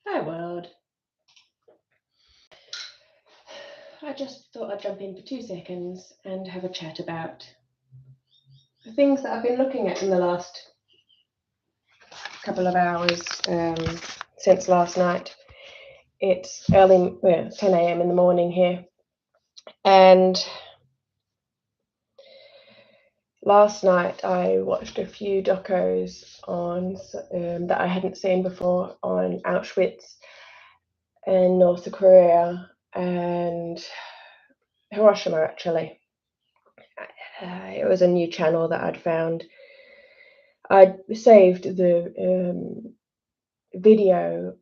Hi, world. I just thought I'd jump in for 2 seconds and have a chat about the things that I've been looking at in the last couple of hours since last night. It's early, 10 a.m. in the morning here, and last night I watched a few docos on that I hadn't seen before on Auschwitz and North Korea and Hiroshima, actually. It was a new channel that I'd found. I'd saved the video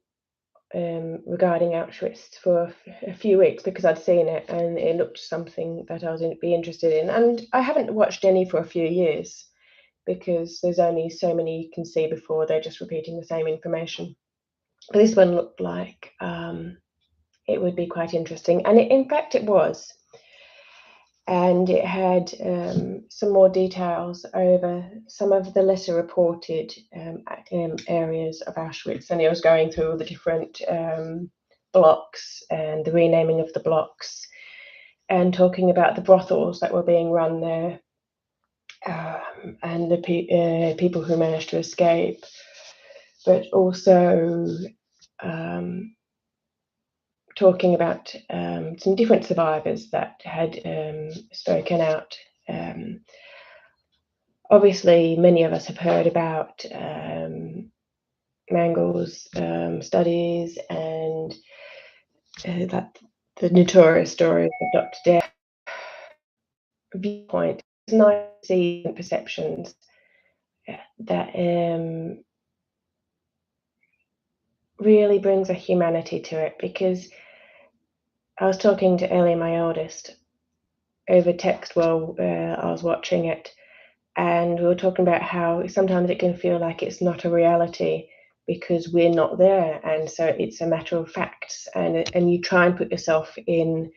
regarding Auschwitz for a few weeks because I'd seen it and it looked something that I would be interested in. And I haven't watched any for a few years because there's only so many you can see before they're just repeating the same information. But this one looked like it would be quite interesting, and in fact it was. And it had some more details over some of the lesser reported areas of Auschwitz, and it was going through all the different blocks and the renaming of the blocks, and talking about the brothels that were being run there, and the people who managed to escape, but also talking about some different survivors that had spoken out. Obviously, many of us have heard about Mangel's studies and that the notorious story of Dr. Death viewpoint. It's nice to see perceptions that really brings a humanity to it, because I was talking to Ellie, my eldest, over text while I was watching it, and we were talking about how sometimes it can feel like it's not a reality because we're not there, and so it's a matter of facts, and you try and put yourself in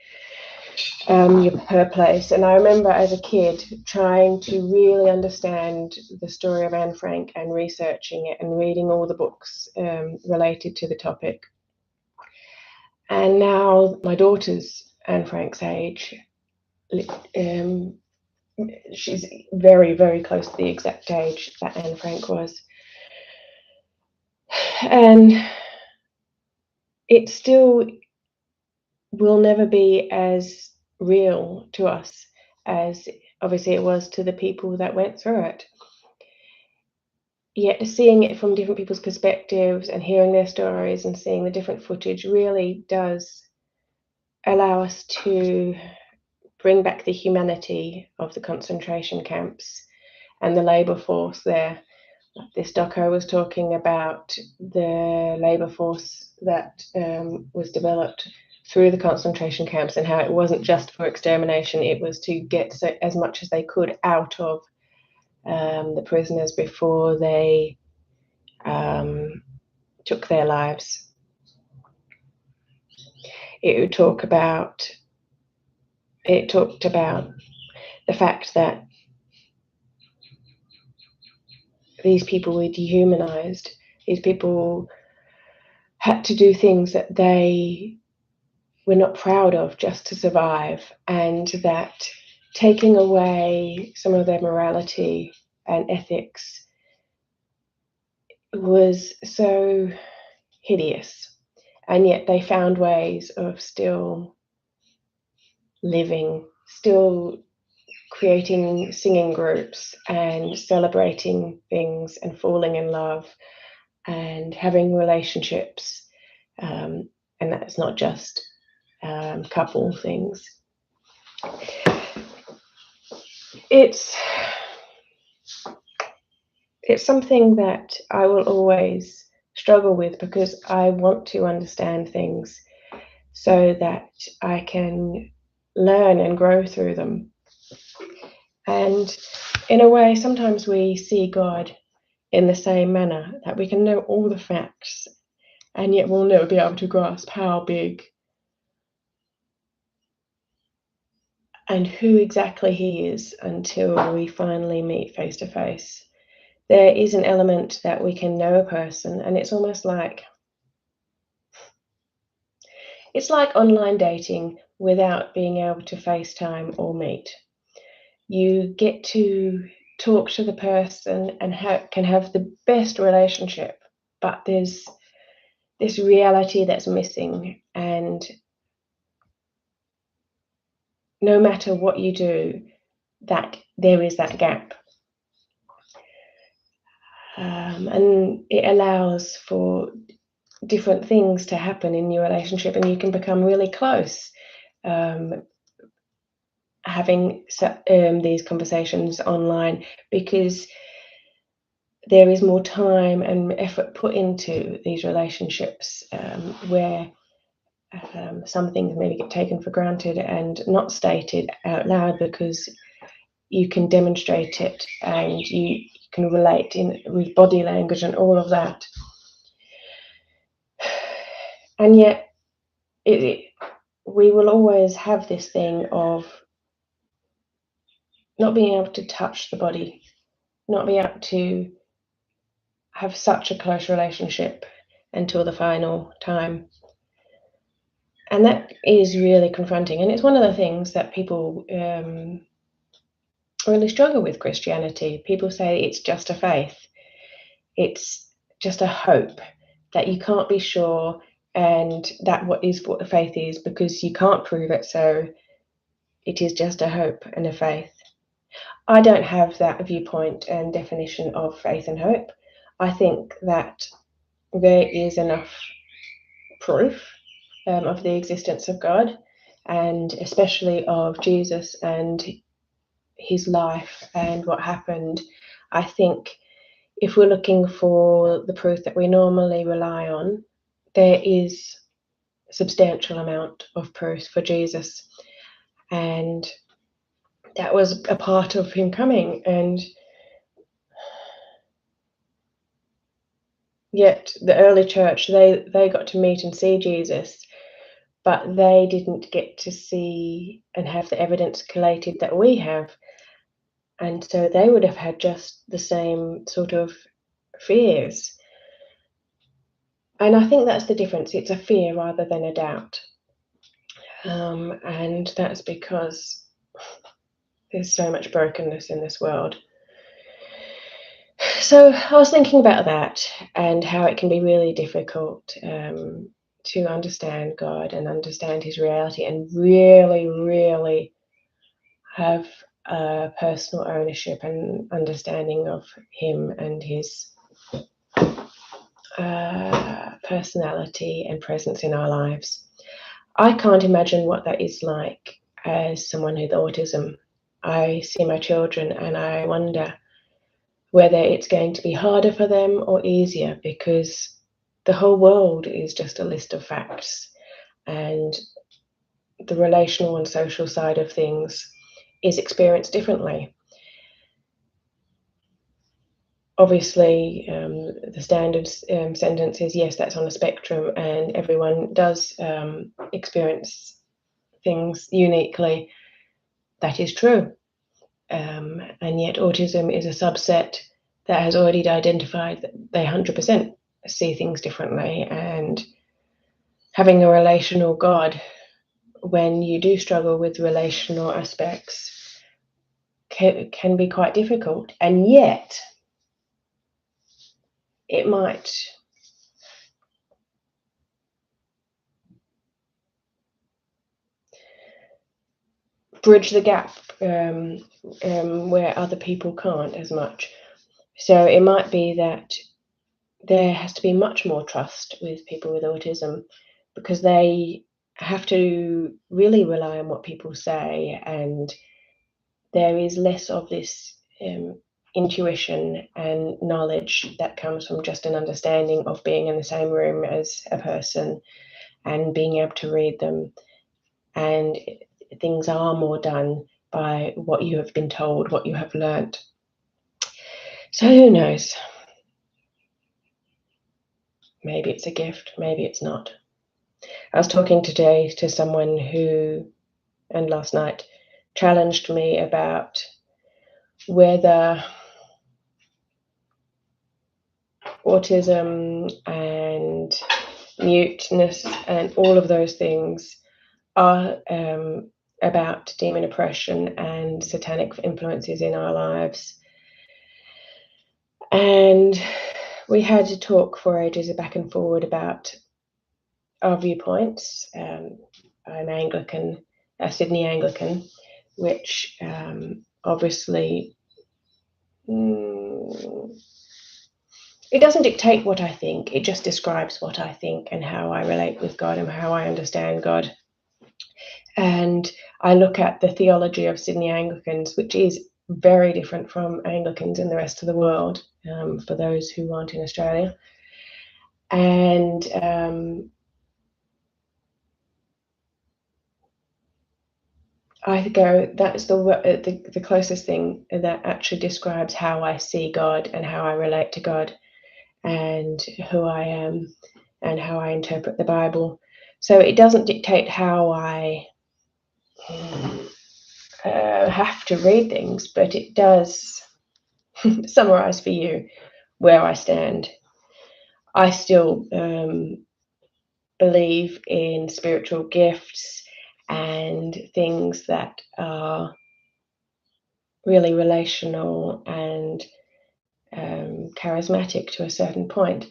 her place. And I remember as a kid trying to really understand the story of Anne Frank and researching it and reading all the books related to the topic. And now my daughter's Anne Frank's age, she's very, very close to the exact age that Anne Frank was. And it still will never be as real to us as obviously it was to the people that went through it. Yet seeing it from different people's perspectives and hearing their stories and seeing the different footage really does allow us to bring back the humanity of the concentration camps and the labour force there. This doco was talking about the labour force that was developed through the concentration camps and how it wasn't just for extermination, it was to get as much as they could out of the prisoners before they took their lives. It talked about the fact that these people were dehumanized. These people had to do things that they were not proud of just to survive, and that taking away some of their morality and ethics was so hideous. And yet they found ways of still living, still creating singing groups and celebrating things and falling in love and having relationships. And that's not just couple things. It's something that I will always struggle with because I want to understand things so that I can learn and grow through them. And in a way, sometimes we see God in the same manner, that we can know all the facts and yet we'll never be able to grasp how big and who exactly he is until we finally meet face to face. There is an element that we can know a person, and it's almost like it's like online dating without being able to FaceTime or meet. You get to talk to the person and can have the best relationship, but there's this reality that's missing, and no matter what you do, that there is that gap. And it allows for different things to happen in your relationship, and you can become really close having these conversations online, because there is more time and effort put into these relationships, where some things maybe get taken for granted and not stated out loud, because you can demonstrate it and you can relate with body language and all of that. And yet we will always have this thing of not being able to touch the body, not being able to have such a close relationship until the final time. And that is really confronting. And it's one of the things that people really struggle with Christianity. People say it's just a faith. It's just a hope that you can't be sure, and that what the faith is, because you can't prove it. So it is just a hope and a faith. I don't have that viewpoint and definition of faith and hope. I think that there is enough proof of the existence of God, and especially of Jesus and his life and what happened. I think if we're looking for the proof that we normally rely on, there is a substantial amount of proof for Jesus, and that was a part of him coming. And yet the early church, they got to meet and see Jesus, but they didn't get to see and have the evidence collated that we have. And so they would have had just the same sort of fears. And I think that's the difference. It's a fear rather than a doubt. And that's because there's so much brokenness in this world. So I was thinking about that and how it can be really difficult to understand God and understand his reality, and really, really have a personal ownership and understanding of him and his personality and presence in our lives. I can't imagine what that is like as someone with autism. I see my children and I wonder whether it's going to be harder for them or easier, because the whole world is just a list of facts, and the relational and social side of things is experienced differently. Obviously, the standard sentence is, yes, that's on a spectrum, and everyone does experience things uniquely. That is true. And yet autism is a subset that has already identified that they 100% see things differently. And having a relational God, when you do struggle with relational aspects, can be quite difficult. And yet it might bridge the gap where other people can't as much. So it might be that there has to be much more trust with people with autism, because they have to really rely on what people say, and there is less of this intuition and knowledge that comes from just an understanding of being in the same room as a person and being able to read them. And things are more done by what you have been told, what you have learnt. So who knows? Maybe it's a gift, maybe it's not. I was talking today to someone who, and last night, challenged me about whether autism and muteness, and all of those things are about demon oppression and satanic influences in our lives. And we had to talk for ages back and forward about our viewpoints. I'm Anglican, a Sydney Anglican, which obviously it doesn't dictate what I think, it just describes what I think and how I relate with God and how I understand God. And I look at the theology of Sydney Anglicans, which is very different from Anglicans in the rest of the world, for those who aren't in Australia. And I go, that's the closest thing that actually describes how I see God and how I relate to God and who I am and how I interpret the Bible. So it doesn't dictate how I have to read things, but it does summarize for you where I stand. I still believe in spiritual gifts and things that are really relational and charismatic to a certain point.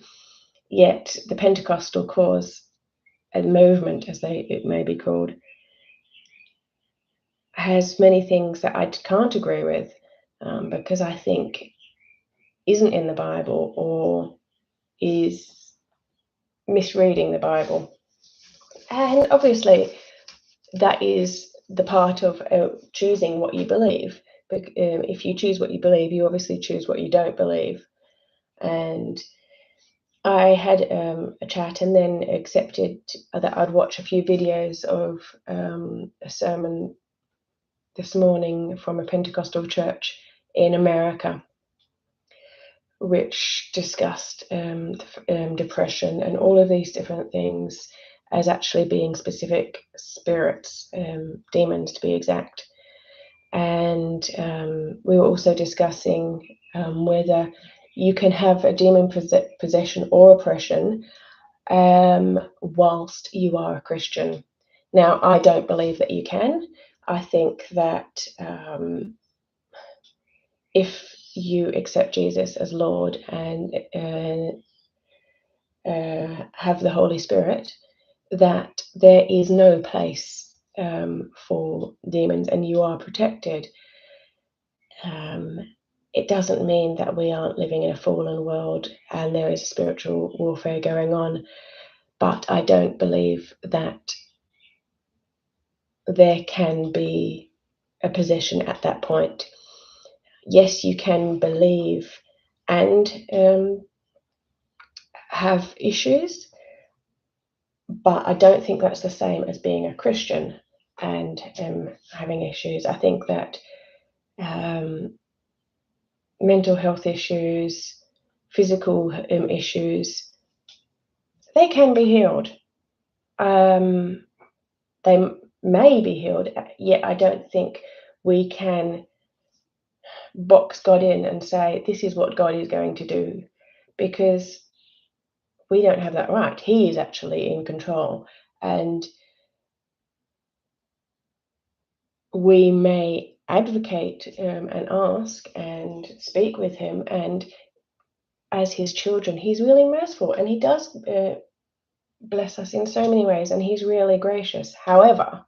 Yet the Pentecostal cause and movement, as it may be called, has many things that I can't agree with because I think isn't in the Bible or is misreading the Bible. And obviously that is the part of choosing what you believe. But if you choose what you believe, you obviously choose what you don't believe. And I had a chat and then accepted that I'd watch a few videos of a sermon this morning from a Pentecostal church in America, which discussed depression and all of these different things as actually being specific spirits, demons to be exact. And we were also discussing whether you can have a demon possession or oppression whilst you are a Christian. Now, I don't believe that you can. I think that if you accept Jesus as Lord and have the Holy Spirit, that there is no place for demons and you are protected. It doesn't mean that we aren't living in a fallen world and there is spiritual warfare going on, but I don't believe that there can be a possession at that point. Yes, you can believe and have issues, but I don't think that's the same as being a Christian and having issues. I think that mental health issues, physical issues, they can be healed. They may be healed, yet I don't think we can box God in and say, this is what God is going to do, because we don't have that right. He is actually in control. And we may advocate and ask and speak with him, and as his children, he's really merciful and he does bless us in so many ways and he's really gracious. However,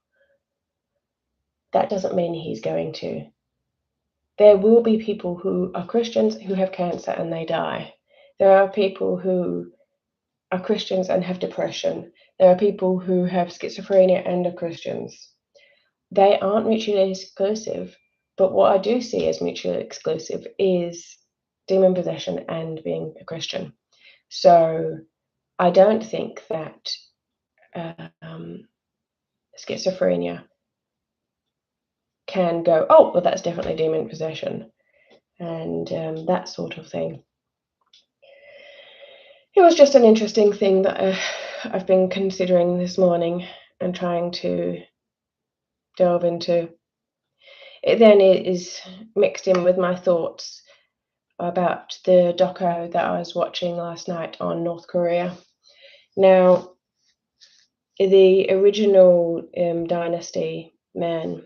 that doesn't mean he's going to. There will be people who are Christians who have cancer and they die. There are people who are Christians and have depression. There are people who have schizophrenia and are Christians. They aren't mutually exclusive, but what I do see as mutually exclusive is demon possession and being a Christian. So I don't think that schizophrenia can go, oh, well, that's definitely demon possession, and that sort of thing. It was just an interesting thing that I've been considering this morning and trying to delve into. It then is mixed in with my thoughts about the doco that I was watching last night on North Korea. Now, the original dynasty man,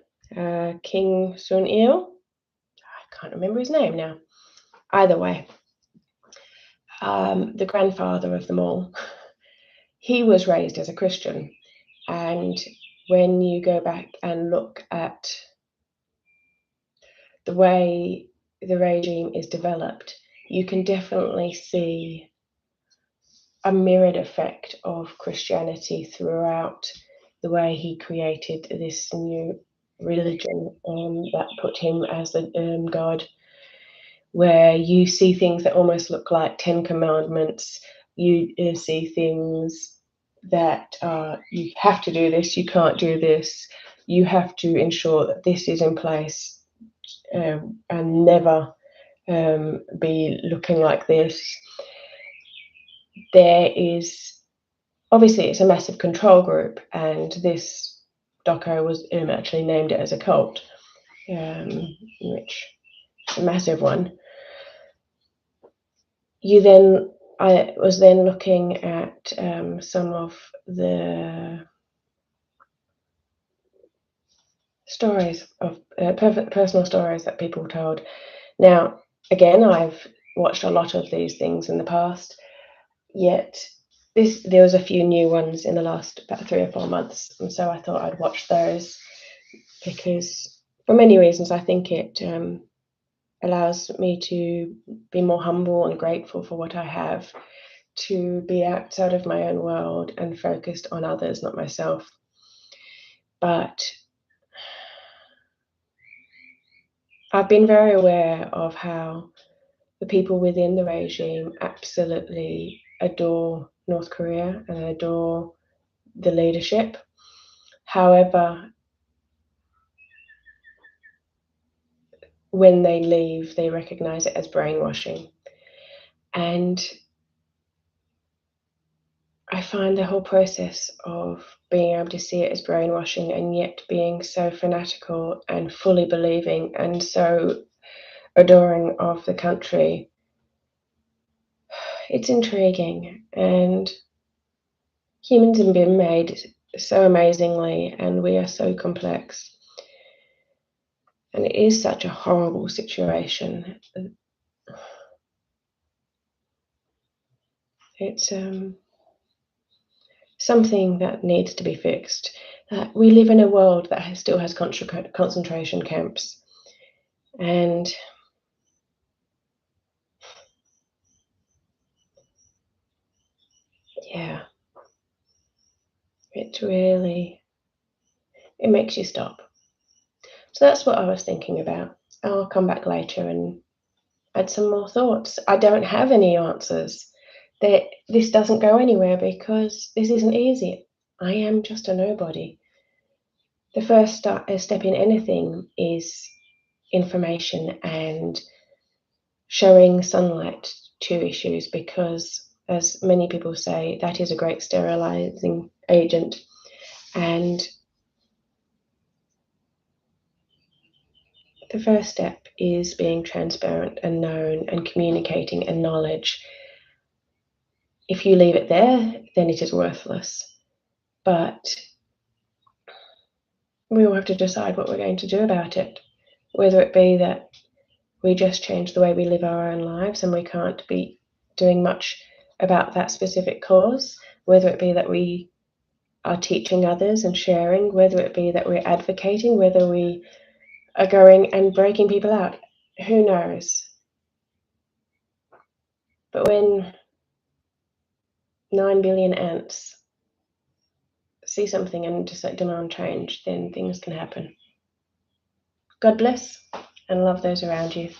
King Sun-il. I can't remember his name now. Either way, the grandfather of them all, he was raised as a Christian. And when you go back and look at the way the regime is developed, you can definitely see a mirrored effect of Christianity throughout the way he created this new religion that put him as the God, where you see things that almost look like 10 commandments. You see things that you have to do this, you can't do this, you have to ensure that this is in place and never be looking like this. There is obviously it's a massive control group, and this doco was actually named it as a cult, which is a massive one. I was then looking at some of the stories of personal stories that people told. Now, again, I've watched a lot of these things in the past, yet there was a few new ones in the last about 3 or 4 months, and so I thought I'd watch those because, for many reasons, I think it allows me to be more humble and grateful for what I have, to be outside of my own world and focused on others, not myself. But I've been very aware of how the people within the regime absolutely adore North Korea and adore the leadership. However, when they leave, they recognize it as brainwashing. And I find the whole process of being able to see it as brainwashing and yet being so fanatical and fully believing and so adoring of the country, it's intriguing. And humans have been made so amazingly, and we are so complex. And it is such a horrible situation. It's something that needs to be fixed. We live in a world that still has concentration camps, and yeah, it makes you stop. So that's what I was thinking about. I'll come back later and add some more thoughts. I don't have any answers. This doesn't go anywhere because this isn't easy. I am just a nobody. The first step in anything is information and showing sunlight to issues, because, as many people say, that is a great sterilizing agent. And the first step is being transparent and known and communicating and knowledge. If you leave it there, then it is worthless. But we all have to decide what we're going to do about it, whether it be that we just change the way we live our own lives and we can't be doing much about that specific cause, whether it be that we are teaching others and sharing, whether it be that we're advocating, whether we are going and breaking people out. Who knows? But when 9 billion ants see something and just demand change, then things can happen. God bless and love those around you.